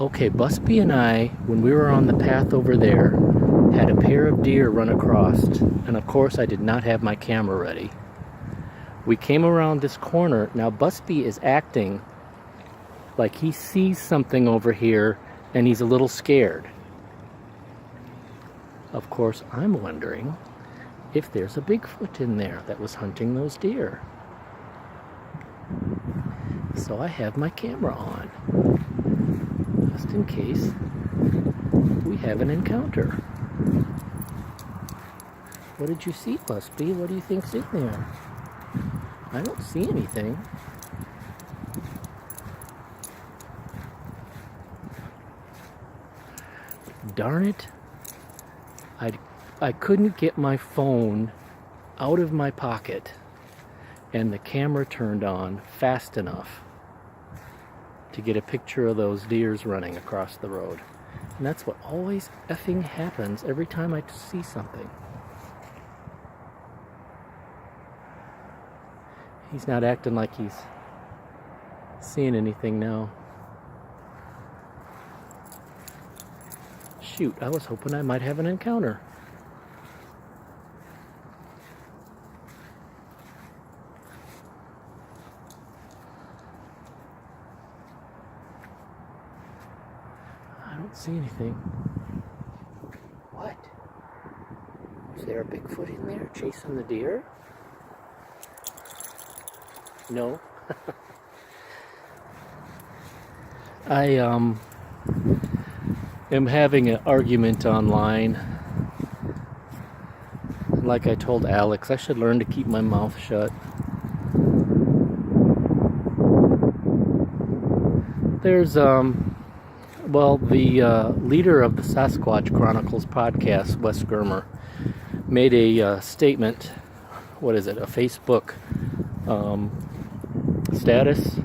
Okay, Busby and I, when we were on the path over there, had a pair of deer run across, and of course I did not have my camera ready. We came around this corner. Now Busby is acting like he sees something over here and he's a little scared. Of course, I'm wondering if there's a Bigfoot in there that was hunting those deer. So I have my camera on, just in case we have an encounter. What did you see, Busby? What do you think's in there? I don't see anything. Darn it. I couldn't get my phone out of my pocket and the camera turned on fast enough to get a picture of those deers running across the road. And that's what always effing happens every time I see something. He's not acting like he's seeing anything now. Shoot, I was hoping I might have an encounter. I don't see anything. What? Is there a Bigfoot in there chasing the deer? No. I am having an argument online. Like I told Alex, I should learn to keep my mouth shut. There's well, the leader of the Sasquatch Chronicles podcast, Wes Germer, made a statement. What is it? A Facebook status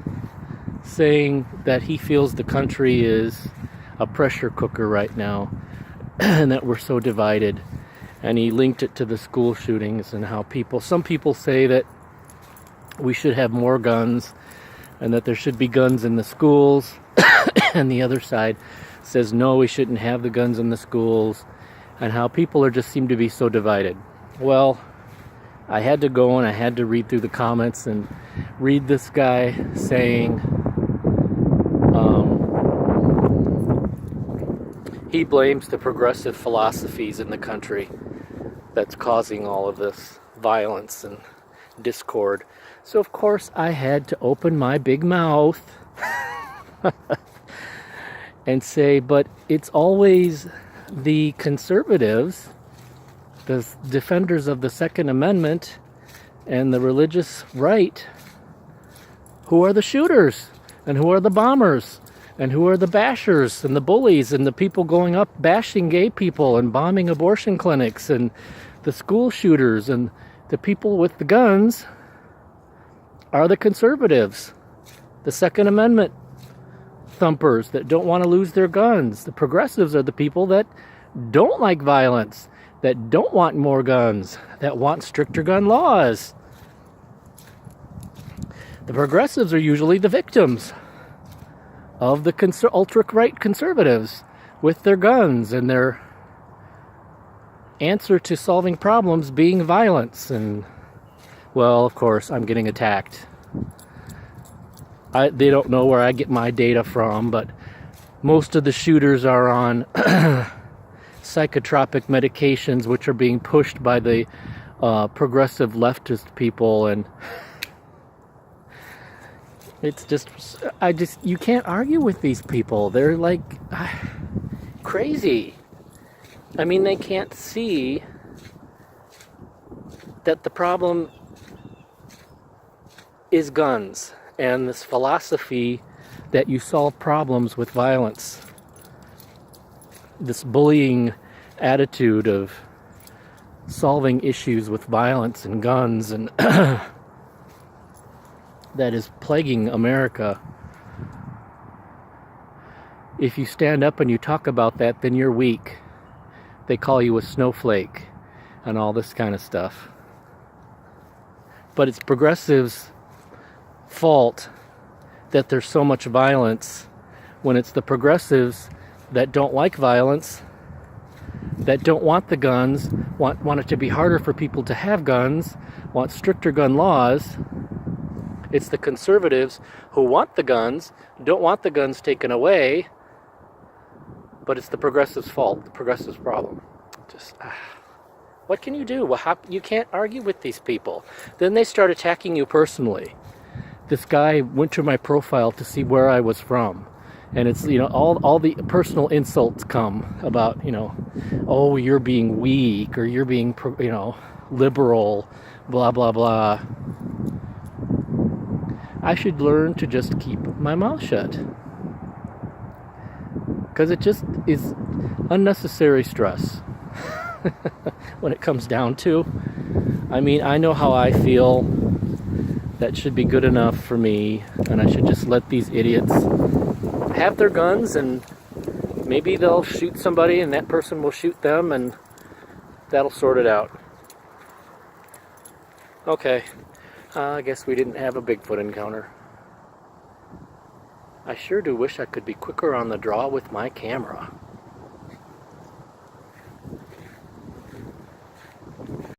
saying that he feels the country is a pressure cooker right now and that we're so divided. And he linked it to the school shootings and how some people say that we should have more guns and that there should be guns in the schools. And the other side says, no, we shouldn't have the guns in the schools, and how people just seem to be so divided. Well, I had to go and I had to read through the comments and read this guy saying he blames the progressive philosophies in the country that's causing all of this violence and discord. So of course I had to open my big mouth and say, but it's always the conservatives, the defenders of the Second Amendment and the religious right, who are the shooters and who are the bombers and who are the bashers and the bullies and the people going up bashing gay people and bombing abortion clinics and the school shooters, and the people with the guns are the conservatives, the Second Amendment thumpers that don't want to lose their guns. The progressives are the people that don't like violence, that don't want more guns, that want stricter gun laws. The progressives are usually the victims of the ultra-right conservatives with their guns and their answer to solving problems being violence. And, well, of course, I'm getting attacked. They don't know where I get my data from, but most of the shooters are on psychotropic medications, which are being pushed by the progressive leftist people, and it's just, you can't argue with these people. They're like crazy. I mean, they can't see that the problem is guns and this philosophy that you solve problems with violence. This bullying attitude of solving issues with violence and guns, and that is plaguing America. If you stand up and you talk about that, then you're weak. They call you a snowflake and all this kind of stuff. But it's progressives' fault that there's so much violence when it's the progressives that don't like violence, that don't want the guns, want it to be harder for people to have guns, want stricter gun laws. It's the conservatives who want the guns, don't want the guns taken away, but it's the progressives' fault, the progressives' problem. What can you do? Well, you can't argue with these people. Then they start attacking you personally. This guy went to my profile to see where I was from. And it's, all the personal insults come about, oh, you're being weak, or you're being, liberal, blah, blah, blah. I should learn to just keep my mouth shut. Because it just is unnecessary stress when it comes down to. I mean, I know how I feel. That should be good enough for me, and I should just let these idiots have their guns, and maybe they'll shoot somebody and that person will shoot them, and that'll sort it out. Okay, I guess we didn't have a Bigfoot encounter. I sure do wish I could be quicker on the draw with my camera.